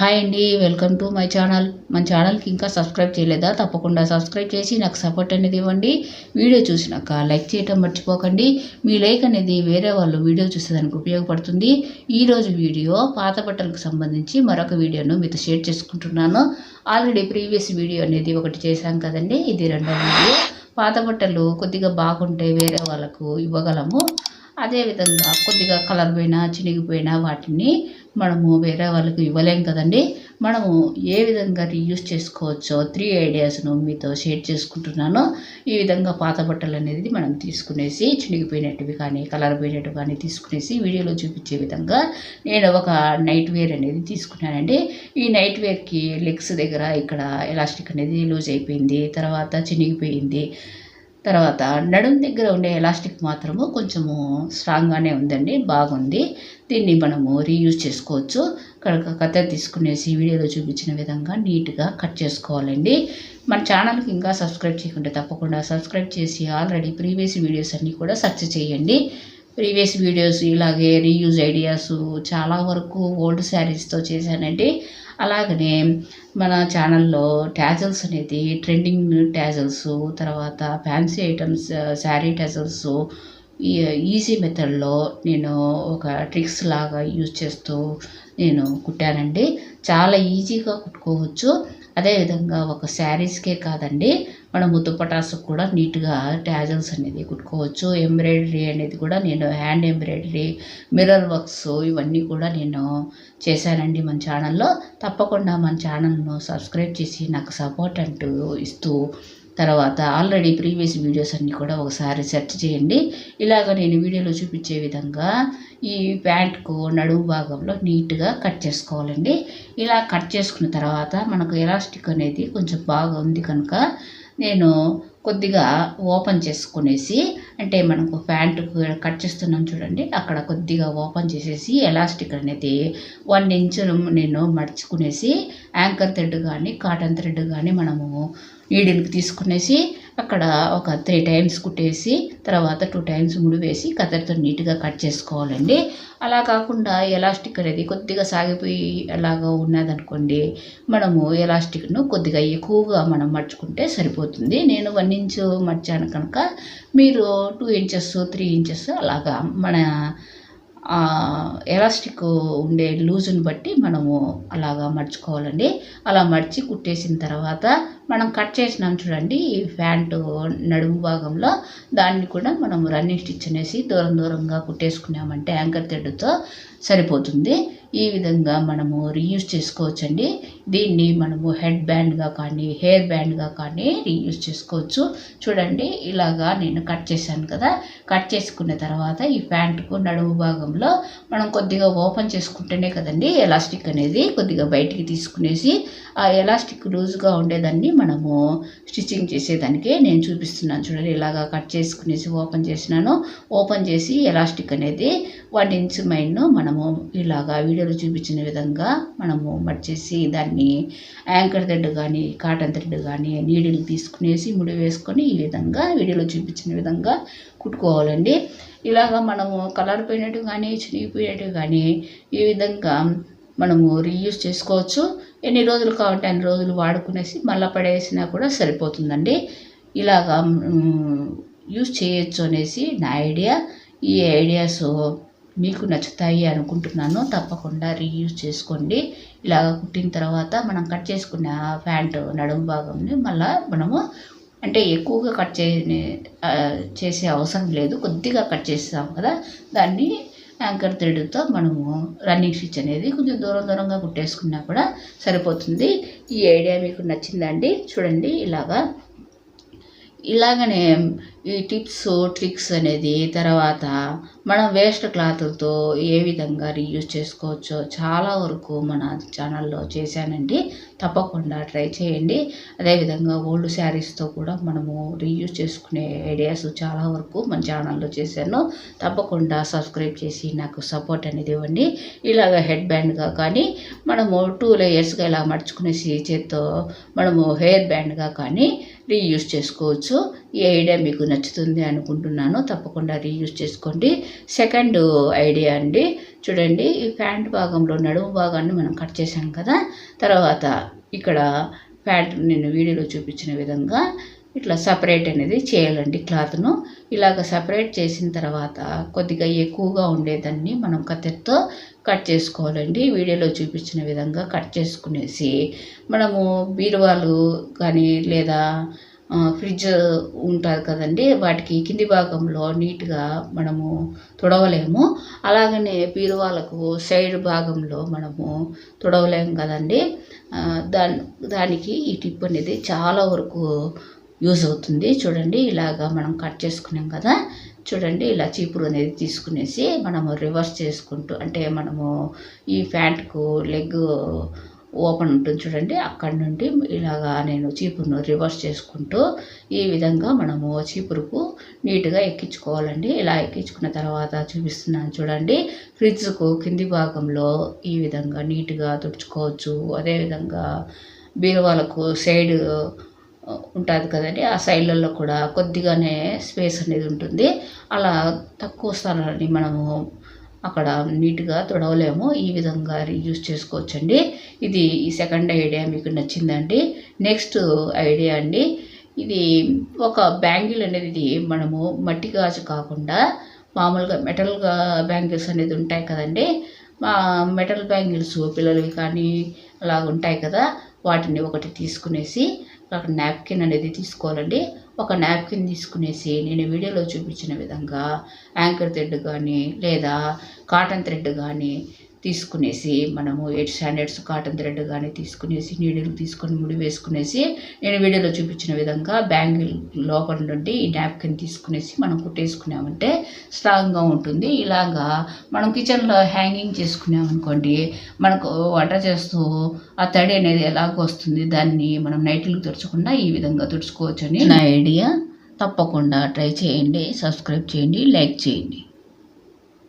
Hi అండి, welcome to my channel. మన ఛానల్కి ఇంకా సబ్స్క్రైబ్ చేయలేదా? తప్పకుండా సబ్స్క్రైబ్ చేసి నాకు సపోర్ట్ అనేది ఇవ్వండి. వీడియో చూసినాక లైక్ చేయటం మర్చిపోకండి. మీ లైక్ అనేది వేరే వాళ్ళు వీడియో చూసేదానికి ఉపయోగపడుతుంది. ఈరోజు వీడియో పాత బట్టలకు సంబంధించి మరొక వీడియోను మీతో షేర్ చేసుకుంటున్నాను. ఆల్రెడీ ప్రీవియస్ వీడియో అనేది ఒకటి చేశాం కదండి, ఇది రెండో వీడియో. పాత బట్టలు కొద్దిగా బాగుంటే వేరే వాళ్ళకు ఇవ్వగలము. అదేవిధంగా కొద్దిగా కలర్ పోయినా చినిగిపోయినా వాటిని మనము వేరే వాళ్ళకి ఇవ్వలేం కదండి. మనము ఏ విధంగా రీయూజ్ చేసుకోవచ్చో 3 ఐడియాస్ను మీతో షేర్ చేసుకుంటున్నాను. ఈ విధంగా పాత బట్టలు అనేది మనం తీసుకునేసి చినిగిపోయినట్టువి కానీ కలర్ పోయినట్టు కానీ తీసుకునేసి వీడియోలో చూపించే విధంగా నేను ఒక నైట్ వేర్ అనేది తీసుకున్నానండి. ఈ నైట్ వేర్కి లెగ్స్ దగ్గర ఇక్కడ ఎలాస్టిక్ అనేది లూజ్ అయిపోయింది, తర్వాత చినిగిపోయింది. తర్వాత నడుం దగ్గర ఉండే ఎలాస్టిక్ మాత్రము కొంచెము స్ట్రాంగ్గానే ఉందండి, బాగుంది. దీన్ని మనము రీయూజ్ చేసుకోవచ్చు. కత్తెర తీసుకునేసి వీడియోలో చూపించిన విధంగా నీట్గా కట్ చేసుకోవాలండి. మన ఛానల్కి ఇంకా సబ్స్క్రైబ్ చేయకుంటే తప్పకుండా సబ్స్క్రైబ్ చేసి ఆల్రెడీ ప్రీవియస్ వీడియోస్ అన్నీ కూడా సెర్చ్ చేయండి. ప్రీవియస్ వీడియోస్ ఇలాగే రీయూజ్ ఐడియాస్ చాలా వరకు ఓల్డ్ శారీస్తో చేశానండి. అలాగనే మన ఛానల్లో ట్యాజల్స్ అనేది ట్రెండింగ్ ట్యాజల్స్, తర్వాత fancy items, sari tassels easy మెథడ్లో నేను ఒక ట్రిక్స్ లాగా యూజ్ చేస్తూ నేను కుట్టానండి. చాలా ఈజీగా కుట్టుకోవచ్చు. అదేవిధంగా ఒక శారీస్కే కాదండి, మనము దుప్పటాస్కి కూడా నీట్గా ట్యాజల్స్ అనేది కుట్టుకోవచ్చు. ఎంబ్రాయిడరీ అనేది కూడా నేను హ్యాండ్ ఎంబ్రాయిడరీ, మిర్రర్ వర్క్స్ ఇవన్నీ కూడా నేను చేశానండి మన ఛానల్లో. తప్పకుండా మన ఛానల్ను సబ్స్క్రైబ్ చేసి నాకు సపోర్ట్ అంటూ ఇస్తూ, తర్వాత ఆల్రెడీ ప్రీవియస్ వీడియోస్ అన్నీ కూడా ఒకసారి సెర్చ్ చేయండి. ఇలాగ నేను వీడియోలో చూపించే విధంగా ఈ ప్యాంట్కు నడుము భాగంలో నీట్గా కట్ చేసుకోవాలండి. ఇలా కట్ చేసుకున్న తర్వాత మనకు ఎలాస్టిక్ అనేది కొంచెం బాగా ఉంది కనుక నేను కొద్దిగా ఓపెన్ చేసుకునేసి, అంటే మనకు ప్యాంటు కట్ చేస్తున్నాం చూడండి, అక్కడ కొద్దిగా ఓపెన్ చేసేసి ఎలాస్టిక్ అనేది 1 ఇంచ్ నేను మడుచుకునేసి యాంకర్ థ్రెడ్ కానీ కాటన్ థ్రెడ్ కానీ మనము నీడిల్కి తీసుకునేసి అక్కడ ఒక 3 టైమ్స్ కుట్టేసి తర్వాత 2 టైమ్స్ ముడివేసి కత్తెరతో నీట్గా కట్ చేసుకోవాలండి. అలా కాకుండా ఎలాస్టిక్ అనేది కొద్దిగా సాగిపోయి అలాగా ఉన్నదనుకోండి, మనము ఎలాస్టిక్ను కొద్దిగా ఎక్కువగా మనం మర్చుకుంటే సరిపోతుంది. నేను 1 ఇంచ్ మర్చాను కనుక మీరు 2 ఇంచెస్ 3 ఇంచెస్ అలాగా మన ఎలాస్టిక్ ఉండే లూజుని బట్టి మనము అలాగా మర్చుకోవాలండి. అలా మర్చి కుట్టేసిన తర్వాత మనం కట్ చేసినాం చూడండి ఈ ప్యాంటు నడుము భాగంలో, దాన్ని కూడా మనం రన్నింగ్ స్టిచ్ అనేసి దూరంగా కుట్టేసుకున్నామంటే యాంకర్ థ్రెడ్తో సరిపోతుంది. ఈ విధంగా మనము రీయూజ్ చేసుకోవచ్చండి. దీన్ని మనము హెడ్ బ్యాండ్గా కానీ హెయిర్ బ్యాండ్గా కానీ రీయూజ్ చేసుకోవచ్చు. చూడండి ఇలాగా నేను కట్ చేశాను కదా, కట్ చేసుకున్న తర్వాత ఈ ప్యాంటుకు నడుము భాగంలో మనం కొద్దిగా ఓపెన్ చేసుకుంటేనే కదండి ఎలాస్టిక్ అనేది కొద్దిగా బయటికి తీసుకునేసి ఆ ఎలాస్టిక్ లూజ్గా ఉండేదాన్ని మనము స్టిచ్చింగ్ చేసేదానికే నేను చూపిస్తున్నాను. చూడండి ఇలాగా కట్ చేసుకునేసి ఓపెన్ చేసినాను. ఓపెన్ చేసి ఎలాస్టిక్ అనేది 1 ఇంచ్ మైన్ను మనము ఇలాగా వీడియోలో చూపించిన విధంగా మనము మర్చేసి దాన్ని యాంకర్ థ్రెడ్ కానీ కాటన్ థ్రెడ్ కానీ నీడిల్ తీసుకునేసి ముడి వేసుకొని ఈ విధంగా వీడియోలో చూపించిన విధంగా కుట్టుకోవాలండి. ఇలాగా మనము కలర్ పోయినట్టు కానీ చినిగిపోయినట్టు కానీ ఈ విధంగా మనము రీయూజ్ చేసుకోవచ్చు. ఎన్ని రోజులు కావాలంటే అన్ని రోజులు వాడుకునేసి మళ్ళీ పడేసినా కూడా సరిపోతుందండి. ఇలాగా యూజ్ చేయొచ్చు అనేసి నా ఐడియా. ఈ ఐడియాస్ మీకు నచ్చుతాయి అనుకుంటున్నాను. తప్పకుండా రీయూజ్ చేసుకోండి. ఇలాగ కుట్టిన తర్వాత మనం కట్ చేసుకున్న ప్యాంటు నడుము భాగంని మళ్ళీ మనము అంటే ఎక్కువగా కట్ చేసే అవసరం లేదు, కొద్దిగా కట్ చేస్తాం కదా, దాన్ని యాంకర్ థ్రెడ్తో మనము రన్నింగ్ స్టిచ్ అనేది కొంచెం దూరంగా కుట్టేసుకున్నా కూడా సరిపోతుంది. ఈ ఐడియా మీకు నచ్చిందండి? చూడండి ఇలాగనే ఈ టిప్స్ ట్రిక్స్ అనేది తర్వాత మనం వేస్ట్ క్లాతులతో ఏ విధంగా రీయూజ్ చేసుకోవచ్చో చాలా వరకు మన ఛానల్లో చేశానండి. తప్పకుండా ట్రై చేయండి. అదేవిధంగా ఓల్డ్ శారీస్తో కూడా మనము రీయూజ్ చేసుకునే ఐడియాస్ చాలా వరకు మన ఛానల్లో చేశాను. తప్పకుండా సబ్స్క్రైబ్ చేసి నాకు సపోర్ట్ అనేది ఇవ్వండి. ఇలాగ హెడ్ బ్యాండ్గా కానీ మనము 2 లేయర్స్గా ఇలా మడుచుకునేసి చేత్తో మనము హెయిర్ బ్యాండ్గా కానీ రీయూజ్ చేసుకోవచ్చు. ఈ ఐడియా మీకు నచ్చుతుంది అనుకుంటున్నాను. తప్పకుండా రీయూజ్ చేసుకోండి. సెకండ్ ఐడియా అండి, చూడండి ఈ ప్యాంట్ భాగంలో నడుము భాగాన్ని మనం కట్ చేసాం కదా. తర్వాత ఇక్కడ ప్యాంట్ నేను వీడియోలో చూపించిన విధంగా ఇట్లా సపరేట్ అనేది చేయాలండి. క్లాత్ను ఇలాగ సపరేట్ చేసిన తర్వాత కొద్దిగా ఎక్కువగా ఉండేదాన్ని మనం కత్తెరతో కట్ చేసుకోవాలండి. వీడియోలో చూపించిన విధంగా కట్ చేసుకునేసి మనము బీరువాలు కానీ లేదా ఫ్రిడ్జ్ ఉంటుంది కదండి, వాటికి కింది భాగంలో నీట్గా మనము తుడవలేము. అలాగనే బీరువాలకు సైడ్ భాగంలో మనము తుడవలేము కదండి. దానికి ఈ టిప్ అనేది చాలా వరకు యూజ్ అవుతుంది. చూడండి ఇలాగా మనం కట్ చేసుకున్నాం కదా. చూడండి ఇలా చీపురు అనేది తీసుకునేసి మనము రివర్స్ చేసుకుంటూ, అంటే మనము ఈ ప్యాంట్కు లెగ్ ఓపెన్ ఉంటుంది చూడండి, అక్కడి నుండి ఇలాగా నేను చీపురును రివర్స్ చేసుకుంటూ ఈ విధంగా మనము చీపురుకు నీట్గా ఎక్కించుకోవాలండి. ఇలా ఎక్కించుకున్న తర్వాత చూపిస్తున్నాను చూడండి. ఫ్రిడ్జ్కు కింది భాగంలో ఈ విధంగా నీట్గా తుడుచుకోవచ్చు. అదేవిధంగా బీరువాలకు సైడ్ ఉంటుంది కదండి, ఆ సైడ్లలో కూడా కొద్దిగానే స్పేస్ అనేది ఉంటుంది. అలా తక్కువ స్థలాన్ని మనము అక్కడ నీట్గా తుడవలేము. ఈ విధంగా రీయూజ్ చేసుకోవచ్చండి. ఇది ఈ సెకండ్ ఐడియా మీకు నచ్చిందండి. నెక్స్ట్ ఐడియా అండి, ఇది ఒక బ్యాంగిల్ అనేది మనము మట్టి గాజు కాకుండా మామూలుగా మెటల్ బ్యాంగిల్స్ అనేది ఉంటాయి కదండి. మెటల్ బ్యాంగిల్స్ పిల్లలవి కానీ అలా ఉంటాయి కదా, వాటిని ఒకటి తీసుకునేసి ఒక నాప్కిన్ అనేది తీసుకోవాలండి. ఒక నాప్కిన్ తీసుకునేసి నేను వీడియోలో చూపించిన విధంగా యాంకర్ థ్రెడ్ కానీ లేదా కాటన్ థ్రెడ్ కానీ తీసుకునేసి మనము 8 స్టాండర్డ్స్ కాటన్ థ్రెడ్ కానీ తీసుకునేసి నీడిల్ తీసుకొని ముడి వేసుకునేసి నేను వీడియోలో చూపించిన విధంగా బ్యాంగిల్ లోపల నుండి ఈ నాప్కిన్ తీసుకునేసి మనం కుట్టేసుకున్నామంటే స్ట్రాంగ్గా ఉంటుంది. ఇలాగా మనం కిచెన్లో హ్యాంగింగ్ చేసుకున్నామనుకోండి, మనకు వంట చేస్తూ ఆ తడి అనేది ఎలాగ వస్తుంది, దాన్ని మనం నైట్లకు తుడచకుండా ఈ విధంగా తుడుచుకోవచ్చని నా ఐడియా. తప్పకుండా ట్రై చేయండి, సబ్స్క్రైబ్ చేయండి, లైక్ చేయండి.